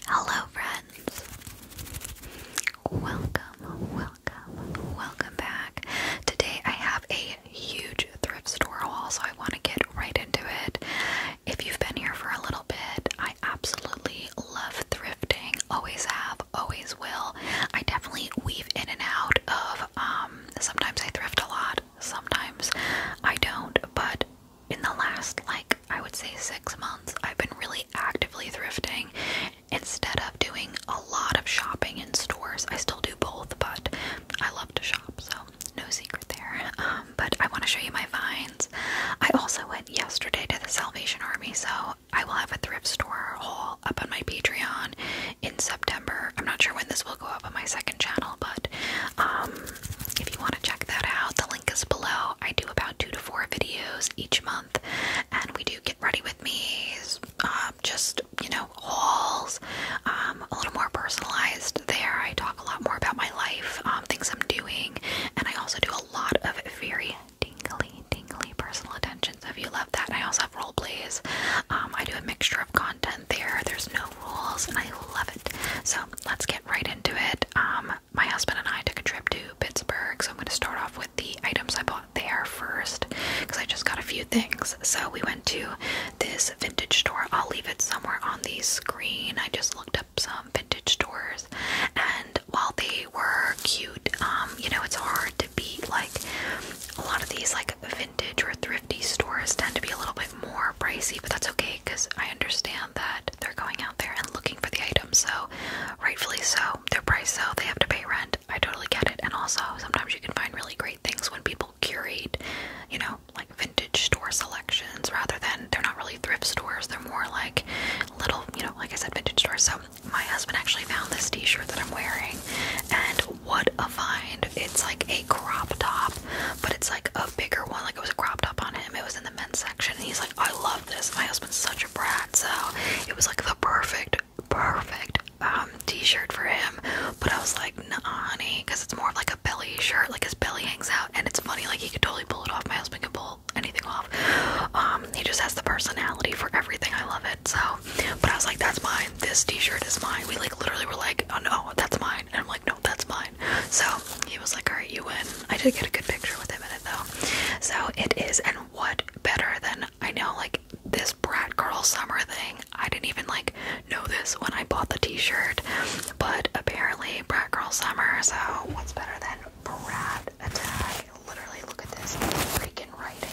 Hello friends, welcome back. Today I have a huge thrift store haul, so I want to get right into it. If you've been here for a little bit, I absolutely love thrifting, always have, always will. I definitely weave in and out of, sometimes I thrift a lot, sometimes I don't, but in the last, I would say 6 months, I've been really actively thrifting instead of doing a lot of shopping in stores. I still do both, but I love to shop, so no secret there. But I want to show you my finds. I also went yesterday to the Salvation Army, so I will have a thrift store haul up on my Patreon in September. I'm not sure when this will go up on my second channel, but if you want to check that out, the link is below. I do about 2 to 4 videos each month, and we do get ready with me, just, you know, hauls, a little more personalized there. I talk a lot more about my life, things I'm doing, and I also do a lot of very tingly personal attention, so if you love that. I also have role plays. I do a mixture of content there. There's no rules, and I love it. So let's get right into it. My husband and I took a trip to Pittsburgh, so I'm going to start off with the items I bought there first, because I just got a few things. So we went to this vintage store. I'll leave it somewhere on the screen. I just looked up some vintage stores, and while they were cute, you know, it's hard to beat, like, a lot of these, like, vintage or thrifty stores tend to be a little bit more pricey, but that's okay, because I understand that they're going out there and looking for the items, so rightfully so. They're priced, so they have to pay rent. I totally get it. And also, sometimes you can find really great things when people curate, you know, like vintage store selections, rather than, they're not really thrift stores, they're more like little, you know, like I said, vintage stores. So my husband actually found this t-shirt that I'm wearing, and what a find. It's like a crop top, but it's like a bigger one. Like, it was a crop top on him. It was in the men's section, and he's like, I love this. My husband's such a brat, so it was like the perfect t-shirt for him. But I was like, nah, honey, because it's more of like a belly shirt, like his belly hangs out, and it's funny, like he could totally pull it off. My husband can pull anything off. He just has the personality for everything. I love it. So, but I was like, that's mine. This t-shirt is mine. We like literally were like, oh no, that's mine. And I'm like, no, that's mine. So he was like, all right, you win. I did get a good picture with him in it though. So it is, and what better than, I know, like, this brat girl summer thing. I didn't even like know this when I bought the t-shirt, but apparently brat girl summer, so what's better than brat attack? Literally, look at this freaking writing.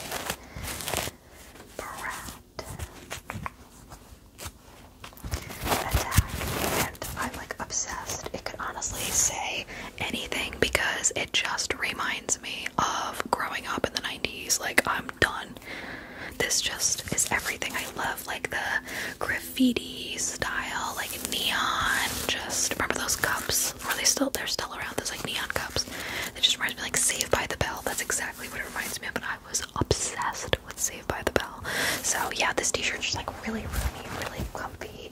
Brat attack. And I'm like obsessed. It could honestly say anything, because it just reminds me of growing up in the 90s. Like, I'm done. This just is everything I love, like the graffiti style, like neon. Just remember those cups? Or they're still around, those like neon cups. It just reminds me like Saved by the Bell. That's exactly what it reminds me of, and I was obsessed with Saved by the Bell. So yeah, this t-shirt's just like really roomy, really comfy,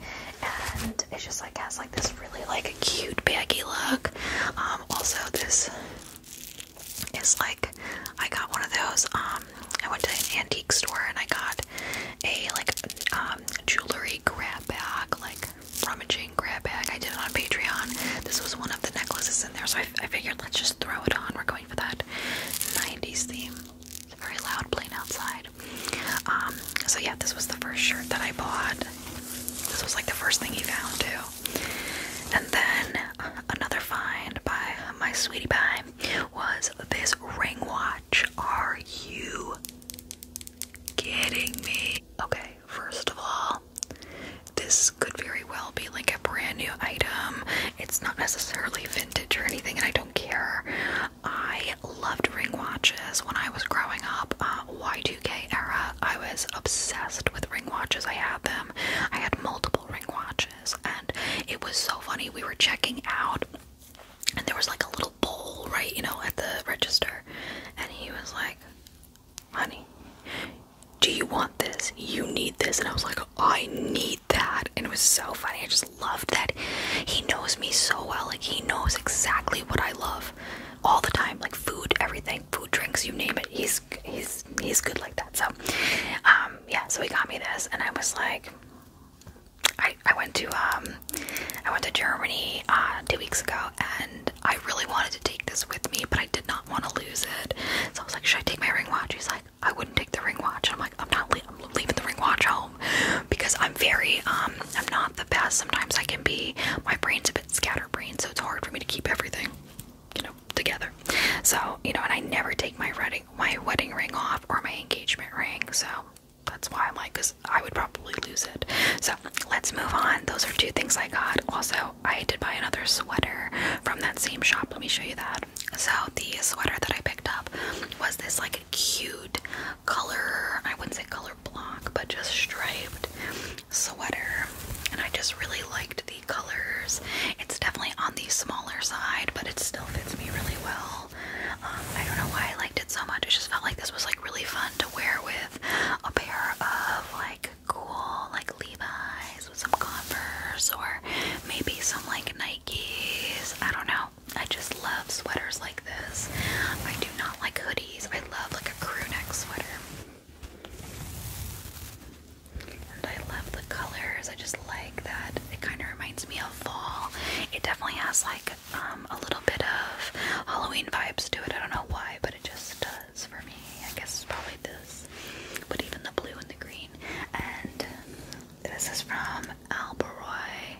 and it just like has like this really like cute baggy look. Also, this is like, I got one of those, I went to an antique store and I got a like jewelry grab bag, like rummaging grab bag. I did it on Patreon. This was one of the necklaces in there, so I figured let's just throw it on. We're going for that 90s theme. It's very loud playing outside. So yeah, this was the first shirt that I bought. This was like the first thing he found too. And then another find by my sweetie pie was this ring watch. Are you kidding me? Okay, first of all, this could very well be like a brand new item. It's not necessarily vintage or anything, and I don't care. I loved ring watches when I was growing up. Y2K era, I was obsessed with ring watches. I had them. I had multiple ring watches, and it was so funny. We were checking out, and there was like a little bowl, right, you know, at the register, and he was like, honey, do you want this? You need this. And I was like, I need that. And it was so funny. I just loved that he knows me so well. Like, he knows exactly what I love all the time, like food, everything, food, drinks, you name it. He's good like that. So yeah, so he got me this, and I was like, I went to to Germany 2 weeks ago, and I really wanted to take this with me, but I did not want to lose it. So I was like, should I take my ring watch? He's like, I wouldn't take the ring watch. And I'm like, I'm leaving the ring watch home, because I'm very I'm not the best. Sometimes I can be, my brain's a bit scatterbrained, so it's hard for me to keep everything, you know, together. So, you know, and I never take my wedding ring off or my engagement ring, so that's why I'm like, because I would probably lose it. So let's move on. Those are 2 things I got. Also, I did buy another sweater from that same shop. Let me show you that. So the sweater that I picked up was this like cute color, I wouldn't say color block, but just striped sweater. And I just really liked the colors. It's definitely on the smaller side, but it still fits me really well. I don't know why I liked it so much. It just felt like this was like really fun to wear with a pair of like cool like Levi's with some Converse, or maybe some like Nikes. I don't know. I just love sweaters like this. I do not like hoodies. I love like a crew neck sweater. And I love the colors. I just like that. It kind of reminds me of fall. It definitely has like a little bit of Halloween vibes to it. I don't know why, but it just does for me. I guess it's probably this. But even the blue and the green. And this is from Alberoy.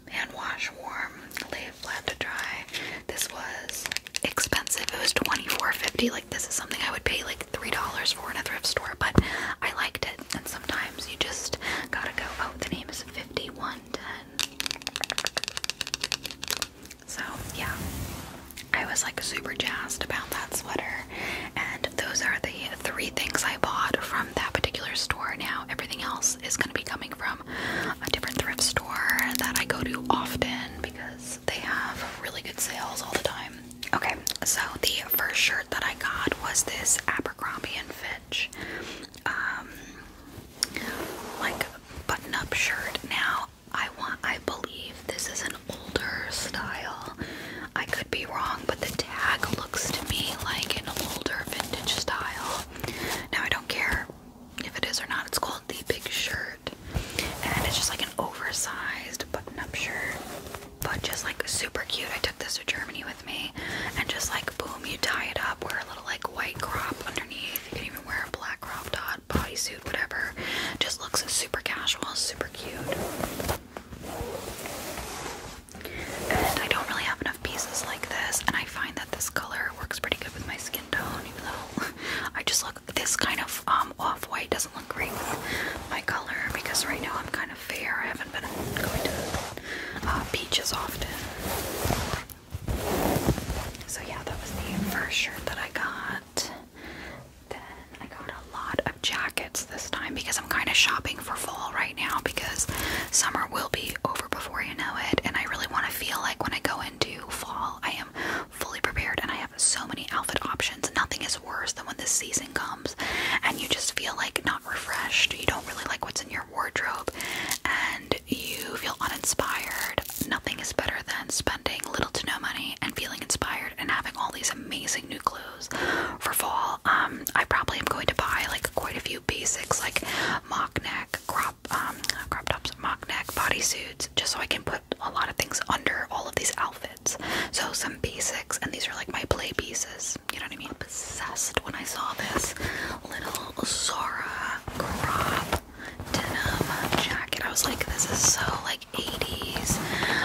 Hand wash warm, lay flat to dry. This was expensive. It was $24.50. Like, this is something I would pay like $3 for in a thrift store, but I liked it. And sometimes you just gotta go. Oh, the name is 5110. So yeah, I was like super jazzed about that sweater. And those are the 3 things I bought from that particular store. Now everything else is going to be coming from a different thrift store that I go to often, because they have really good sales all the time. Okay, so the first shirt that I got was this Abercrombie & Fitch like button-up shirt. Now I believe this is an older style. I could be wrong, but the tag looks to me like an older vintage style. Now I don't care if it is or not. It's called the Big Shirt, and it's just like an oversized button-up shirt, but just like super cute. I took this to Germany with me, and just like boom, you tie it up, wear a little like white crop underneath. You can even wear a black crop top, bodysuit, whatever. Just looks super casual, super cute. And I don't really have enough pieces like this, and I find that this color works pretty good with my skin tone, even though I just look, this kind of off-white doesn't look great with my color, because right now I'm kind of fair. I haven't been going to beaches often. So yeah, that was the first shirt that I got. Then I got a lot of jackets this time, because I'm kind of shopping for fall right now, because summer will be over before you know it, and I really want to feel like when I go into fall, I am fully prepared, and I have so many outfit options. Nothing is worse than when this season comes and you just feel like not refreshed. You don't really like what's in your wardrobe, and you feel uninspired. Nothing is better than spending little to no money and feeling inspired and having all these amazing new clothes for fall. I probably am going to buy like quite a few basics, like mock neck, crop tops, mock neck, bodysuits, just so I can put a lot of things under all of these outfits. So some basics, and these are like my play pieces, you know what I mean? Obsessed when I saw this little Zara crop denim jacket. I was like, this is so like 80s.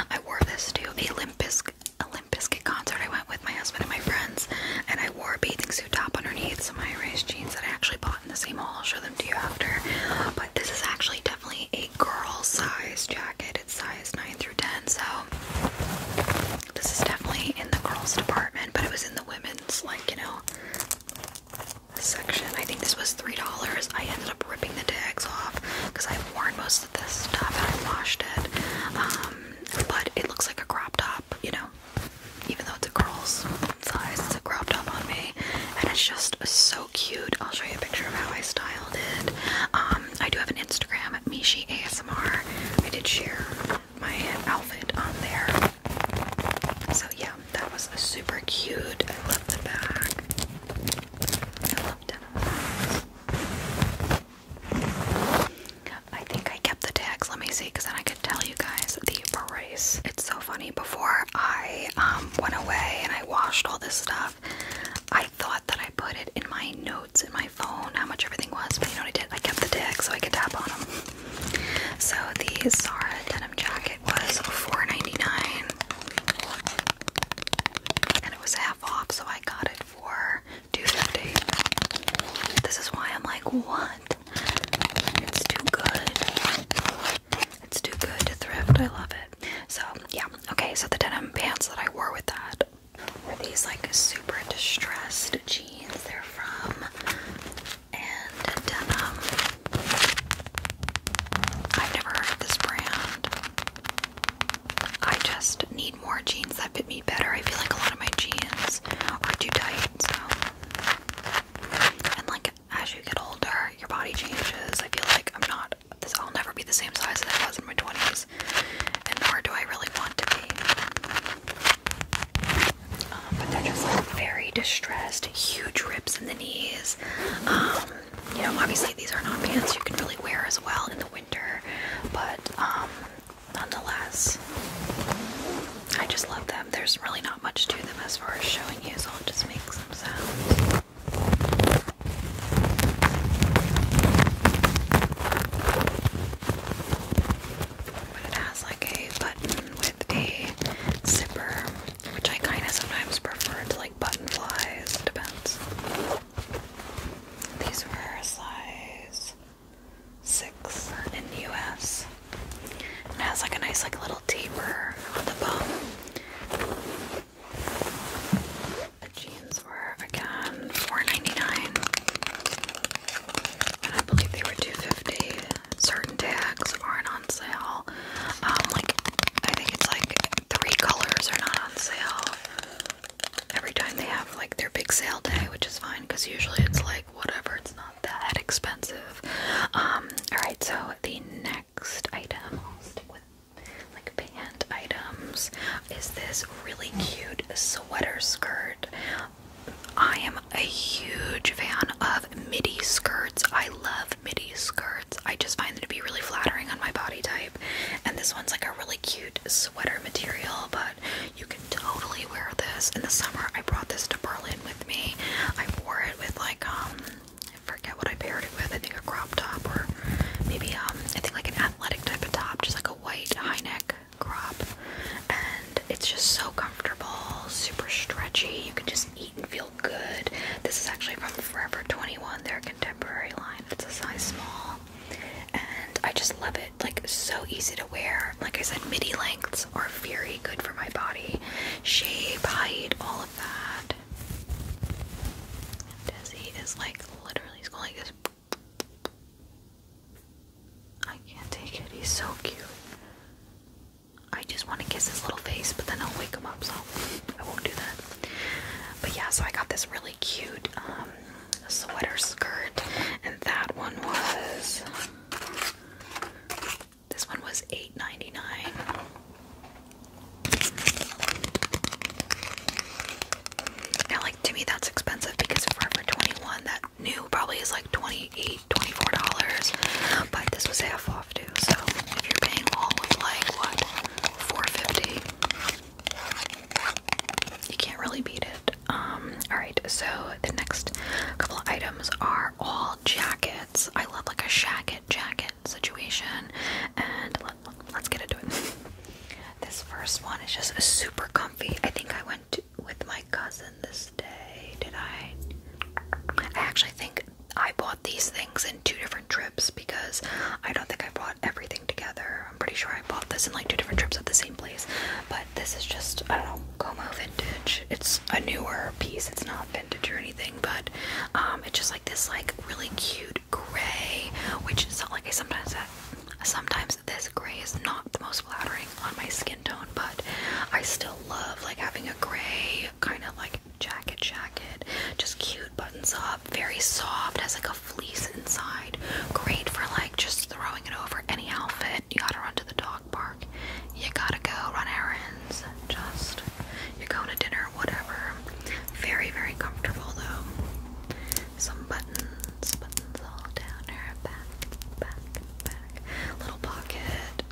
I wore this to a Limp Bizkit concert. I went with my husband and my friends, and I wore a bathing suit top underneath some high-rise jeans that I actually bought in the same haul. I'll show them to you after. But this is actually definitely a girl size jacket. It's size 9 through 10, so this is definitely in the girls department, but it was in the women's, like, you know, section. I think this was $3. I ended up ripping the tags off because I've worn most of this stuff and I washed it. But it looks like a crop top, you know, even though it's a girl's size, it's a crop top on me, and it's just so cute. I'll show you a picture of how I styled it. I do have an Instagram at Mishi ASMR. I did share my outfit on there. So yeah, that was super cute. I love the bag. I love denim. I think I kept the tags. Let me see. see, because then I could tell you guys the price. It's so funny. Before I went away and I washed all this stuff, I thought that I put it in my notes in my phone how much everything was, but you know what I did? I kept the tags so I could tap on them. So the Zara denim jacket was $4.99, and it was half off, so I got it for $2.50. This is why I'm like, what? It's too good. It's too good to thrift. I love it. So yeah, okay. So the denim pants that I wore with that were these like super distressed jeans. They're from and Denim. I've never heard of this brand. I just need more jeans that fit me better. I feel like a lot of my jeans are too tight. So, and like as you get older, your body changes. I feel like I'll never be the same size as I was in my 20s, and nor do I really want to be. But they're just like very distressed, huge rips in the knees. You know, obviously these are not pants you can really wear as well in the winter, but nonetheless, I just love them. There's really not much to them as far as showing you, so I'll just make some sounds. But it has like a button with a zipper, which I kind of sometimes prefer to like button flies. Depends. These were a size 6 in the US. And it has like a nice like little taper on the bum. The jeans were again $4.99, and I believe they were $2.50. Certain tags aren't on sale. Like I think it's like 3 colors are not on sale every time they have like their big sale day, which is fine because usually it's like whatever, it's not that expensive. Alright, so the next item, I'll stick with like pant items, is this really cute sweater skirt. I am a huge fan of midi skirts. I love midi skirts. I just find them to be really flattering on my body type. And this one's like a really cute sweater material, but you can totally wear this in the summer. I brought this to Berlin with me. I wore it with like, I forget what I paired it with. I think a crop top, or maybe, I think like an athletic type of top, just like a white high neck crop. And it's just so comfortable, super stretchy. You can just eat and feel good. This is actually from Forever 21, their contemporary line. It's a size small, and I just love it. Like, so easy to wear. Like I said, midi lengths are very good for my body. Shape, height, all of that. Desi is like literally, he's going like this. I can't take it. He's so cute. I just want to kiss his little face, but then I'll wake him up, so I won't do that. But yeah, so I got this really cute sweater skirt, and that one was, this one was $8.99. Now, like, to me that's expensive because Forever 21, that new probably is like $28, $24, but this was half off too, so if you're paying all of like, what, $4.50, you can't really beat it. Alright, so the next couple of items are all jackets. I love like a Shacket jacket situation, and let's get into it. This first one is just super comfy. I think I went with my cousin this day. Did I? I actually think I bought these things in 2 different trips because I don't think I bought everything together. I'm pretty sure I bought this in like 2 different trips at the same place. But this is just, I don't know, 𝐒𝐿𝐻 vintage. It's a newer piece. It's not vintage or anything, but it's just like this like really cute gray, which is not like sometimes this gray is not the most flattering on my skin tone, but I still love like having a gray kind of like jacket, just cute, buttons up, very soft, has like a fleece inside, great for like just throwing it over any outfit. You gotta run to the dog park, you gotta go run errands, just you're going to dinner, whatever. Very, very comfortable though. Some buttons all down her back, little pocket,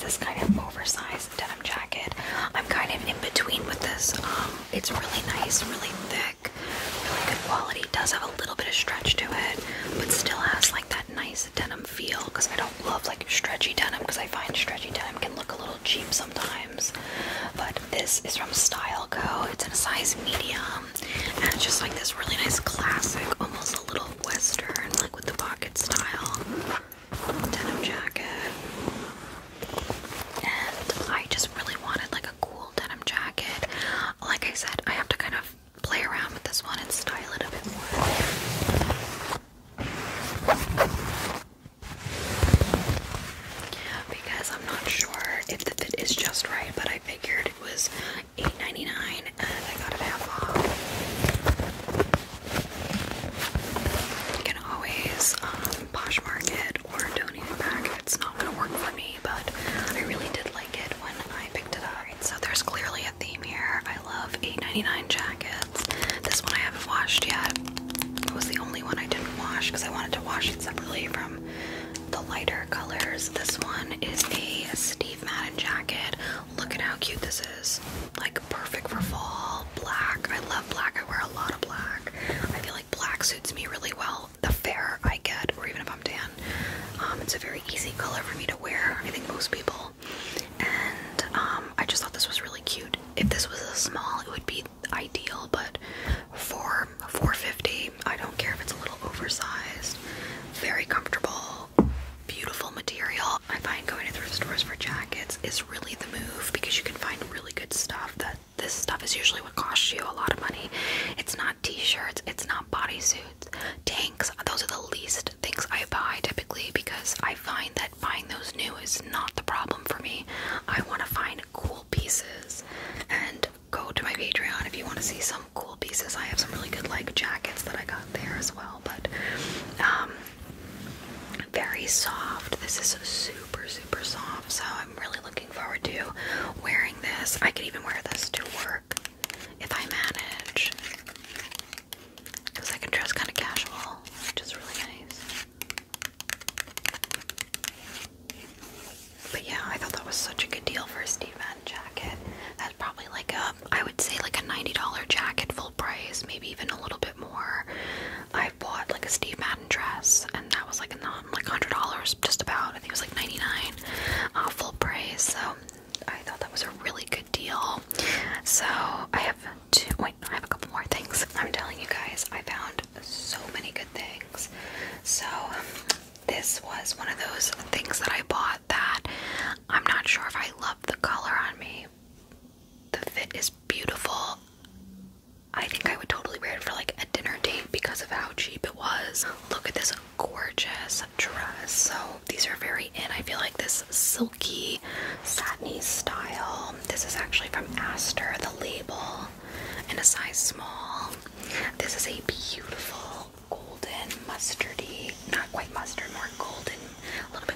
this kind of oversized denim jacket. I'm kind of in between with this. It's really nice, really thick, really good quality. It does have a little bit of stretch to it, but still has like that nice denim feel, because I don't love like stretchy denim, because I find stretchy denim can look a little cheap sometimes. But this is from 𝐒𝐻𝐚𝐧𝐧𝐞𝐥. It's in a size medium, and it's just like this really nice classic, almost a little western, like with the pocket style denim jacket. And I just really wanted like a cool denim jacket. Like I said, I have to kind of play around with this one and style it a bit more. Because I'm not sure if the fit is just right, but I figured it was $8.99 and I got it half off. You can always Poshmark it or donate it back. It's not gonna work for me, but I really did like it when I picked it up. So there's clearly a theme here. I love $8.99 jackets. This one I haven't washed yet. It was the only one I didn't wash because I wanted to wash it separately from the lighter colors. This one is a Steve Madden jacket. Look at how cute this is. Like perfect for fall. Black. I love black. I wear a lot of black. I feel like black suits me really well. The fair I get, or even if I'm tan. It's a very easy color for me to wear. I think most people. And I just thought this was really cute. If this was a small, it would be ideal, but for $4.50, I don't care if it's a little oversized. Very comfortable, beautiful material. I find going to thrift stores for jackets is really the move, because you can find really good stuff. That this stuff is usually what costs you a lot of money. It's not t-shirts, it's not bodysuits, tanks. Those are the least things I buy typically, because I find that buying those new is not the problem for me. I want to find cool pieces, and go to my Patreon if you want to see some cool pieces. I have some really good like jackets that I got there as well, but very soft. This is super soft, so I'm really looking forward to wearing this. I could even wear this to work if I manage, because I can dress kind of casual, which is really nice. But yeah, I thought that was such a good deal for a Steve Madden jacket. That's probably like a, I would say like a $90 jacket full price, maybe even a little bit more. I bought like a Steve Madden dress, and that was like like $100, just about. I think it was like $99 full price. So I thought that was a really good deal. So I have I have a couple more things. I'm telling you guys, I found so many good things. So this was one of those things that I bought that I'm not sure if I love the color on me. The fit is beautiful. I think I would totally wear it for like a dinner date because of how cheap it was. Look at this gorgeous dress. So these are very in. I feel like this silky, satiny style. This is actually from Aster, the label, in a size small. This is a beautiful golden mustardy, not quite mustard, more golden, a little bit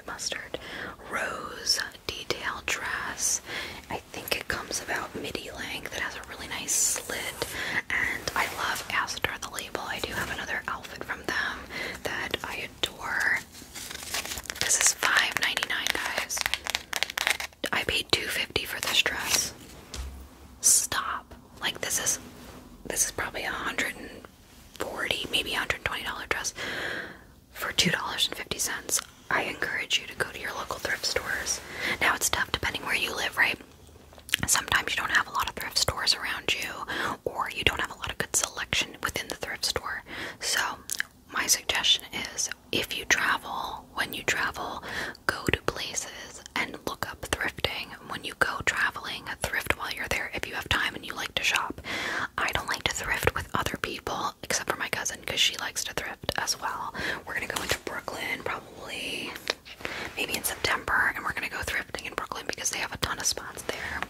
mustard, rose detail dress. I think it comes about midi length. It has a really nice slit, and I love Aster, the label. I do have another outfit from them that I adore. This is $5.99, guys. I paid $2.50 for this dress. Stop. Like this is probably $140, maybe $120 dress for $2.50. I encourage you to go to your local thrift stores. Now it's tough depending where you live, right? Sometimes you don't have a lot of thrift stores around you, or you don't have a lot of good selection within the thrift store. So my suggestion is, if you travel, when you travel, go to places and look up thrifting. When you go traveling, thrift while you're there if you have time and you like to shop. I don't like to thrift with other people, except for my cousin, because she likes to thrift as well. We're gonna go into Brooklyn probably maybe in September, and we're gonna go thrifting in Brooklyn because they have a ton of spots there.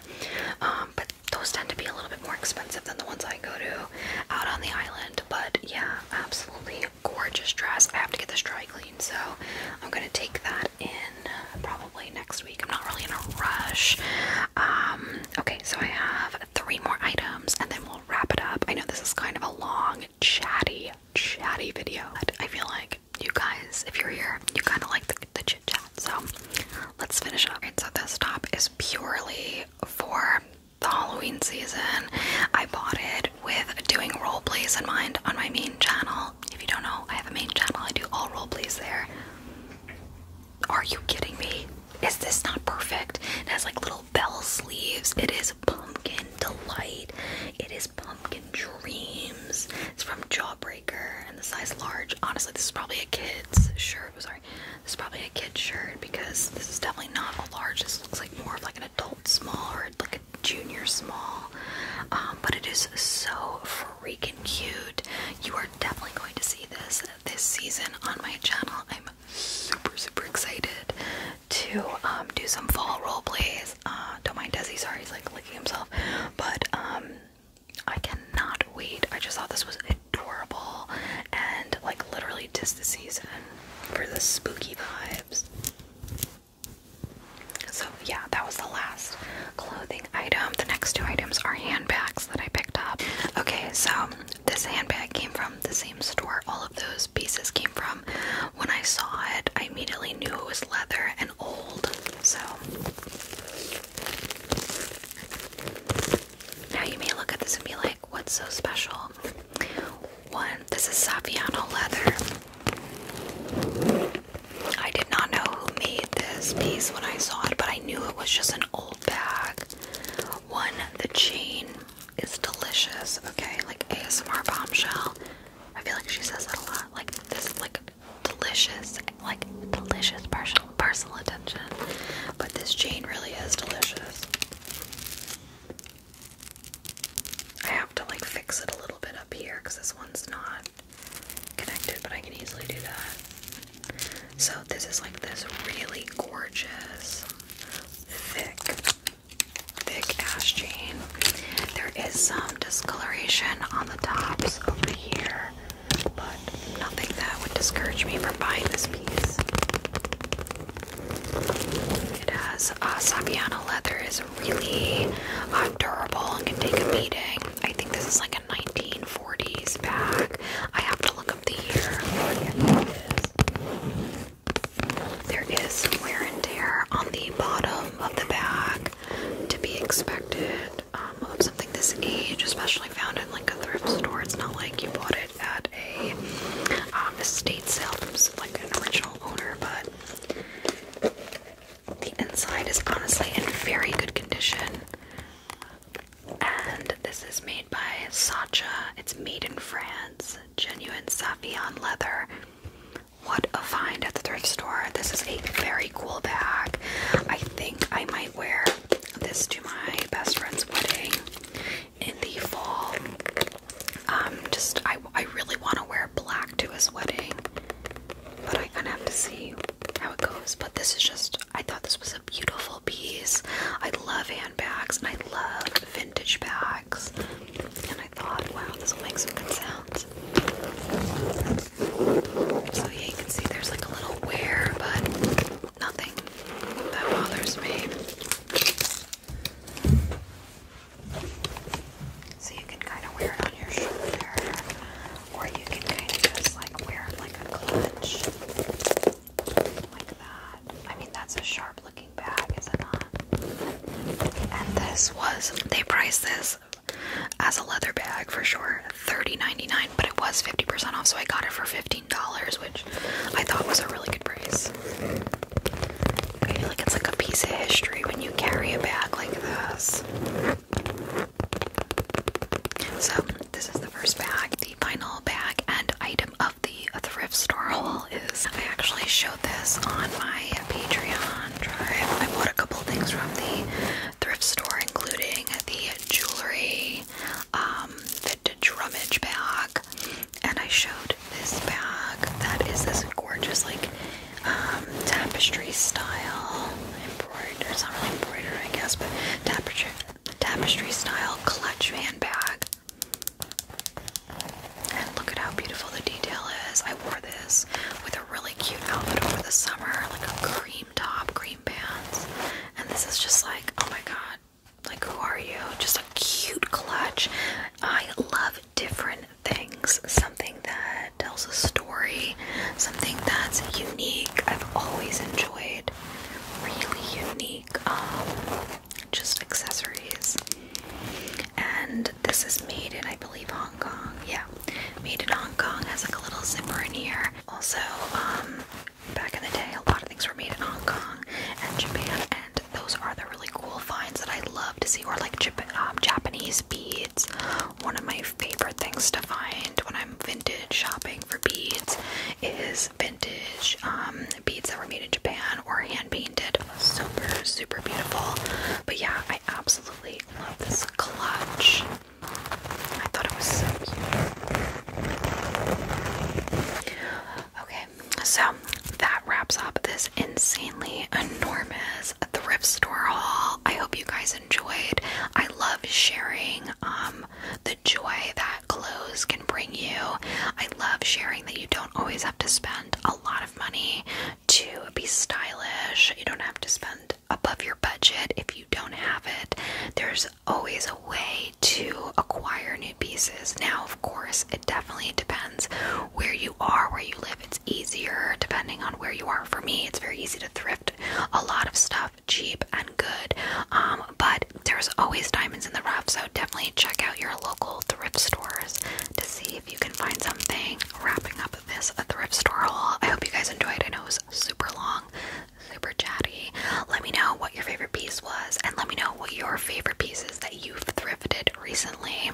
But those tend to be a little bit more expensive than the ones I go to out on the island. But yeah, absolutely gorgeous dress. I have to get this dry cleaned, so I'm gonna take that in probably next week. I'm not really in a rush. Okay, so I have 3 more items, and then we'll wrap it up. I know this is kind of a long, chatty video, but I feel like you guys, if you're here, you kind of like the chit chat, so let's finish up. Right, so this top is purely for the Halloween season. I bought it with doing role plays in mind on my main channel. If you don't know, I have a main channel. I do all role plays there. Are you kidding me? Is this not perfect? It has like little bell sleeves. It is Pumpkin Delight. It is Pumpkin Dreams. It's from Jawbreaker and the size large. Honestly, this is probably a kid's shirt. Sorry. This is probably a kid's shirt because this is definitely not a large. This looks like more of like an adult small or like a junior small. But it is so freaking cute. You are definitely going to see this season on my channel. I'm super excited to do some fall role plays. Don't mind Desi, sorry, he's like licking himself. But I cannot wait. I just thought this was adorable and like literally 'tis the season for the spooky vibes. So yeah, that was the last clothing item. The next two items are handbags that I picked up. Okay, so this handbag came from the same store all of those pieces came from. When I saw it, I immediately knew it was leather and old. So now you may look at this and be like, what's so special? One, this is Saviano leather. I did not know who made this piece when I saw it, but I knew it was just an old bag. One, the chain is delicious, okay? Like ASMR bombshell. I feel like she says that a lot. Like this, like delicious personal attention. But this chain really is delicious. I have to like fix it a little bit up here because this one's not connected, but I can easily do that. So this is like this really gorgeous, thick ash chain. There is some discoloration on the tops over here, but nothing that would discourage me from buying this piece. It has Saviano leather, is really durable and can take a beating. I think this is like a 1940s bag. I have to look up the year. There is some wear and tear on the bottom of the bag to be expected of something this age, especially found in like a thrift store. It's not like you bought it at a estate sale from like an original owner, but the inside is honestly in very good condition. And this is made by Sacha. It's made in France. Genuine Savion leather. What a find at the thrift store. This is a very cool bag. I think I might wear this to my best friend's wedding in the fall. I really want to wear black to his wedding, but I kind of have to see how it goes. But this is just, I thought this was a beautiful piece. I love handbags and I love vintage bags, and I thought, wow, this will make some good sounds. So yeah, you can see there's like a little wear, but nothing that bothers me. So you can kind of wear it on your shoulder, or you can kind of just like wear it like a clutch, like that. I mean, that's a sharp looking bag, is it not? And this was, they priced this as a leather bag for sure, $30.99, but it was 50% off, so I got it for $15, which I thought was a really good price. I feel like it's like a piece of history when you carry a bag like this. So this is the first bag. The final bag and item of the thrift store haul is, I actually showed this on my Patreon drive. I bought a couple things from the thrift store, including the jewelry, vintage rummage bag, and I showed this bag that is this gorgeous like tapestry style embroidered. It's not really embroidered, I guess, but tapestry style clutch handbag. And look at how beautiful the detail is. I wore this with a really cute outfit over the summer, like a cream top, cream pants, and this is just like, oh my god, like who are you? Just a cute clutch. I love different things, something that tells a story, something that's unique. I've always enjoyed really unique just accessories. And this is made in, I believe, Hong Kong. Yeah, made in Hong Kong. Has like a little zipper in here. Also, back in the day, a lot of things were made in Hong Kong and Japan, and those are the really cool finds that I love to see. Or like Japanese beads. One of my favorite things to find when I'm vintage shopping for beads is vintage beads that were made in Japan or hand painted. Super, super beautiful. But yeah, I absolutely love this clutch. I thought it was so cute. Okay, so that wraps up this insanely enormous thrift store haul. I hope you guys enjoyed. I love sharing the joy that clothes can bring you. I love sharing that you don't always have to spend a lot of money to be stylish. You don't have to spend above your budget if you don't have it. There's always a way to acquire new pieces. Now, of course, it definitely depends where you are, where you live. It's easier depending on where you are. For me, it's very easy to thrift a lot of stuff cheap and good, but there's always diamonds in the rough, so definitely check out your local thrift stores to see if you can find something. Wrapping up this thrift store haul. I hope you guys enjoyed. I know it was super long, super chatty. Let me know what your favorite piece was, and let me know what your favorite pieces that you've thrifted recently.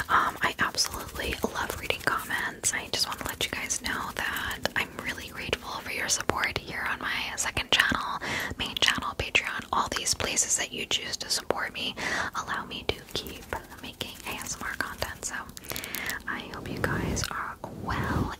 I absolutely love reading comments. I just want to let you guys know that I'm really grateful for your support here on my second channel, main channel, Patreon. All these places that you choose to support me allow me to keep making ASMR content. So I hope you guys are well,